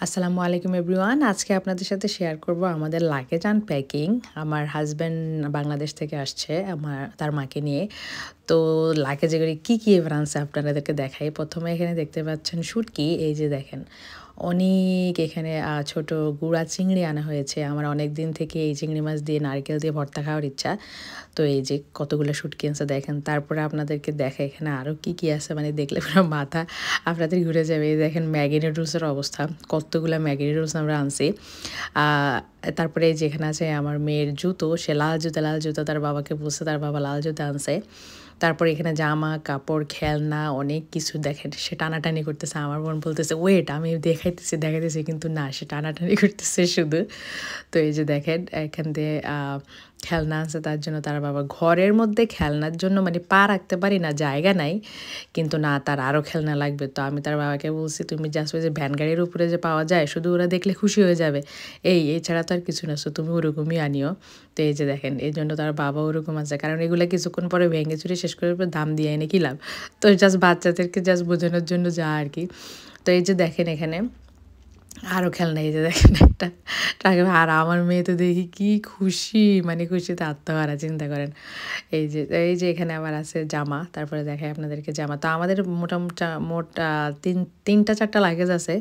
আসসালামু আলাইকুম এভরিওয়ান। আজকে আপনাদের সাথে শেয়ার করব আমাদের লাগেজ আনপ্যাকিং। আমার হাজব্যান্ড বাংলাদেশ থেকে আসছে তার মাকে নিয়ে। তো লাগেজে করে কী এবার আনছে আপনাদেরকে দেখাই। প্রথমে এখানে দেখতে পাচ্ছেন শুটকি, এই যে দেখেন অনেক এখানে ছোট গুঁড়া চিংড়ি আনা হয়েছে। আমার অনেক দিন থেকে এই চিংড়ি মাছ দিয়ে নারকেল দিয়ে ভর্তা খাওয়ার ইচ্ছা। তো এই যে কতগুলো শুটকি আনছে দেখেন। তারপরে আপনাদেরকে দেখা এখানে আরও কী আছে, মানে দেখলে পুরো মাথা আপনাদের ঘুরে যাবে। এই দেখেন ম্যাগি নুডলসের অবস্থা, কতগুলো ম্যাগি নুডলস আমরা আনছি। তারপরে যেখানে আছে আমার মেয়ের জুতো, সে লাল জুতো তার বাবাকে বলছে, তার বাবা লাল জুতো আনছে। তারপরে এখানে জামা কাপড় খেলনা অনেক কিছু দেখেন, সে টানাটানি করতেছে। আমার বোন বলতেছে ওয়েট, আমি দেখাইতেছি কিন্তু না, সে টানাটানি করতেছে শুধু। তো এই যে দেখেন এখান দিয়ে খেলনা আছে তার জন্য, তার বাবা ঘরের মধ্যে খেলনার জন্য মানে পা রাখতে পারি না, জায়গা নাই, কিন্তু না তার আরও খেলনা লাগবে। তো আমি তার বাবাকে বলছি তুমি জাস্ট ওই যে ভ্যান গাড়ির উপরে যে পাওয়া যায়, শুধু ওরা দেখলে খুশি হয়ে যাবে, এছাড়া তো আর কিছু না, সো তুমি ওরকমই আনিও। তো এই যে দেখেন এই জন্য তার বাবা ওরকম আছে, কারণ এগুলো কিছুক্ষণ পরে ভেঙে চুরে শেষ করে দাম দিয়ে এনে কী লাভ। তো জাস্ট বাচ্চাদেরকে জাস্ট বোঝানোর জন্য যা আর কি। তো এই যে দেখেন এখানে আরও খেলনা, এই যে দেখেন একটা টাকা। আর আমার মেয়ে তো দেখি কি খুশি, মানে খুশিতে আত্মহারা, চিন্তা করেন। এই যে এখানে আবার আছে জামা, তারপরে দেখাই আপনাদেরকে জামা। তো আমাদের মোট তিনটা চারটা লাগেজ আছে।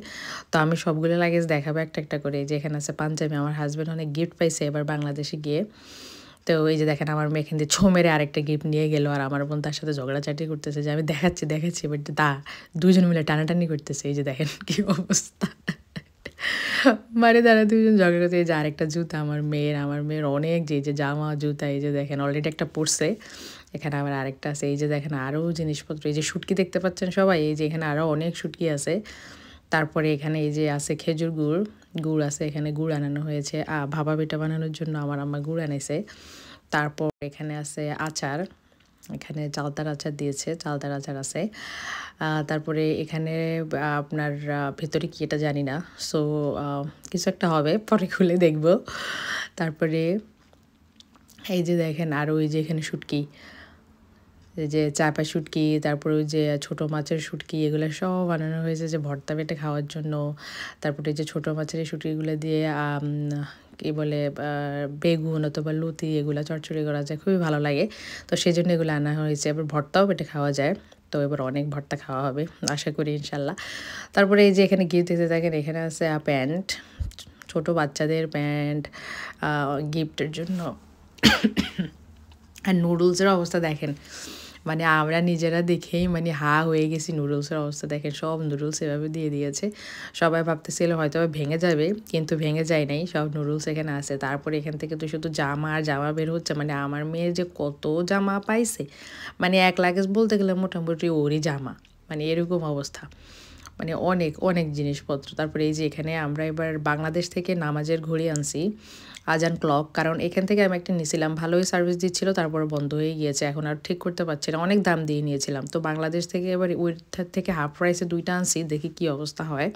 তো আমি সবগুলো লাগেজ দেখাবো একটা একটা করে। এই যে এখানে আছে পাঞ্জাবি, আমার হাজব্যান্ড অনেক গিফট পাইছে এবার বাংলাদেশে গিয়ে। তো এই যে দেখেন আমার মেয়ে এখান দিয়ে ছো মেরে আরেকটা গিফট নিয়ে গেলো, আর আমার বোন তার সাথে ঝগড়াঝাটি করতেছে যে আমি দেখাচ্ছি বাট দুজন মিলে টানাটানি করতেছে। এই যে দেখেন কি অবস্থা, মানে তারা দুজন ঝগড়া করতে। এই যে আরেকটা জুতা আমার মেয়ের অনেক, যে জামা জুতা, এই যে দেখেন অলরেডি একটা পরছে, এখানে আবার আরেকটা আছে। এই যে দেখেন আরও জিনিসপত্র, এই যে শুটকি দেখতে পাচ্ছেন সবাই, এই যে এখানে আরও অনেক শুটকি আছে। তারপরে এখানে এই যে আছে খেজুর গুড় আছে, এখানে গুড় আনানো হয়েছে ভাপা পিঠা বানানোর জন্য আমার আম্মা গুড় আনাইছে। তারপর এখানে আছে আচার, এখানে চালতার আচার দিয়েছে, চালতার আচার আছে। তারপরে এখানে আপনার ভেতরে কি এটা জানি না, সো কিছু একটা হবে, পরে খুলে দেখব। তারপরে এই যে দেখেন আরও ওই যে এখানে শুটকি, এই যে চাপা শুটকি, তারপরে ওই যে ছোটো মাছের শুটকি, এগুলো সব বানানো হয়েছে যে ভর্তা বেটে খাওয়ার জন্য। তারপরে এই যে ছোটো মাছের এই শুটকিগুলো দিয়ে কী বলে বেগুন অথবা লুতি এগুলো চচ্চড়ি করা যায়, খুবই ভালো লাগে। তো সেই জন্য এগুলো আনা হয়েছে, এবার ভর্তাও বেটে খাওয়া যায়। তো এবার অনেক ভর্তা খাওয়া হবে আশা করি ইনশাল্লাহ। তারপরে এই যে এখানে গিফট দিতে থাকেন, এখানে আছে প্যান্ট, ছোটো বাচ্চাদের প্যান্ট গিফটের জন্য। আর নুডলসের অবস্থা দেখেন, মানে আমরা নিজেরা দেখেই মানে হা হয়ে গেছি। নুডলসের অবস্থা দেখেন, সব নুডলস এভাবে দিয়ে দিয়েছে। সবাই ভাবতেছিল হয়তো ভেঙে যাবে, কিন্তু ভেঙে যায় নাই, সব নুডলস এখানে আছে। তারপরে এখান থেকে তো শুধু জামা আর জামা বের হচ্ছে, মানে আমার মেয়ের যে কত জামা পাইছে, মানে এক লাগেজ বলতে গেলে মোটামুটি ওরই জামা, মানে এরকম অবস্থা, মানে অনেক অনেক জিনিসপত্র। তারপরে এই যে এখানে আমরা এবার বাংলাদেশ থেকে নামাজের ঘড়ি আনছি, আজান ক্লক, কারণ এখান থেকে আমি একটা নিয়েছিলাম, ভালোই সার্ভিস দিচ্ছিল, তারপরে বন্ধ হয়ে গিয়েছে, এখন আর ঠিক করতে পারছি না, অনেক দাম দিয়ে নিয়েছিলাম। তো বাংলাদেশ থেকে এবার ওইটার থেকে হাফ প্রাইসে দুইটা আনছি, দেখি কি অবস্থা হয়।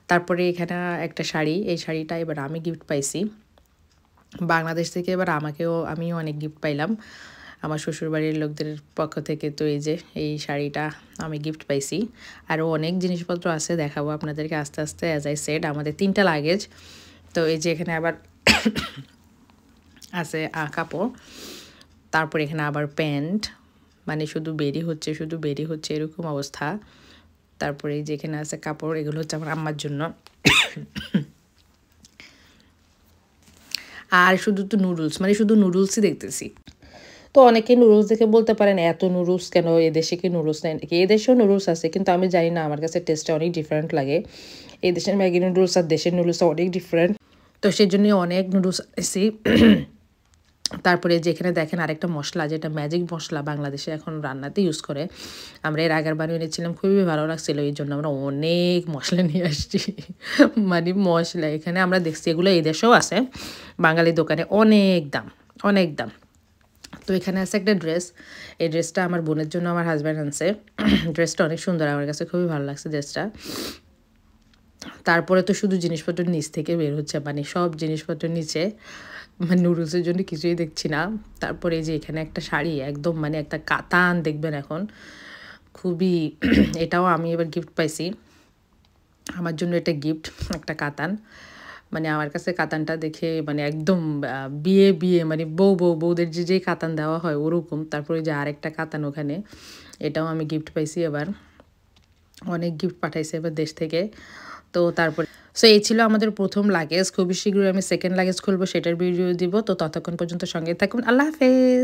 তারপরে এখানে একটা শাড়ি, এই শাড়িটা এবার আমি গিফট পাইছি বাংলাদেশ থেকে, এবার আমিও অনেক গিফট পাইলাম আমার শ্বশুরবাড়ির লোকদের পক্ষ থেকে। তো এই যে এই শাড়িটা আমি গিফট পাইছি। আরও অনেক জিনিসপত্র আছে, দেখাবো আপনাদেরকে আস্তে আস্তে। অ্যাজ আই সেড আমাদের তিনটা লাগেজ। তো এই যে এখানে আবার আছে কাপড়, তারপর এখানে আবার প্যান্ট, মানে শুধু বেরি হচ্ছে এরকম অবস্থা। তারপরে এই যে এখানে আছে কাপড়, এগুলো হচ্ছে আমার আম্মার জন্য। আর শুধু তো নুডলস, মানে শুধু নুডলসই দেখতেছি। তো অনেকে নুডলস দেখে বলতে পারেন এত নুডলস কেন, এদেশে কি নুডলস নেই নাকি? এদেশেও নুডলস আছে, কিন্তু আমি জানি না, আমার কাছে টেস্টটা অনেক ডিফারেন্ট লাগে। এই দেশের ম্যাগি নুডলস আর দেশের নুডলস অনেক ডিফারেন্ট, তো সেই জন্যই অনেক নুডলস এসেছি। তারপরে যেখানে দেখেন আরেকটা মশলা, যেটা ম্যাজিক মশলা বাংলাদেশে এখন রান্নাতে ইউজ করে, আমরা এর আগের বানিয়ে এনেছিলাম, খুবই ভালো লাগছিল, এই জন্য আমরা অনেক মশলা নিয়ে আসছি। মানে মশলা এখানে আমরা দেখছি এগুলো এই দেশেও আছে, বাঙালি দোকানে অনেক দাম, অনেক দাম। তো এখানে আছে একটা ড্রেস, এই ড্রেসটা আমার বোনের জন্য আমার হাজব্যান্ড আনছে। ড্রেসটা অনেক সুন্দর, আমার কাছে খুবই ভালো লাগছে ড্রেসটা। তারপরে তো শুধু জিনিসপত্র নিচ থেকে বের হচ্ছে, মানে সব জিনিসপত্র নিচে, মানে নুডলসের জন্য কিছুই দেখছি না। তারপরে এই যে এখানে একটা শাড়ি, একদম মানে একটা কাতান দেখবেন এখন, খুবই এটাও আমি এবার গিফট পাইছি। আমার জন্য এটা গিফট, একটা কাতান। মানে আমার কাছে কাতানটা দেখে মানে একদম বিয়ে বিয়ে মানে বউদের যে কাতান দেওয়া হয় ওরকম। তারপরে যে আরেকটা কাতান ওখানে, এটাও আমি গিফট পাইছি এবার। অনেক গিফট পাঠাইছে এবার দেশ থেকে। তো তারপরে সো এই ছিল আমাদের প্রথম লাগেজ। খুবই শীঘ্রই আমি সেকেন্ড লাগেজ খুলবো, সেটার ভিডিও দিব। তো ততক্ষণ পর্যন্ত সঙ্গে থাকুন। আল্লাহ হাফেজ।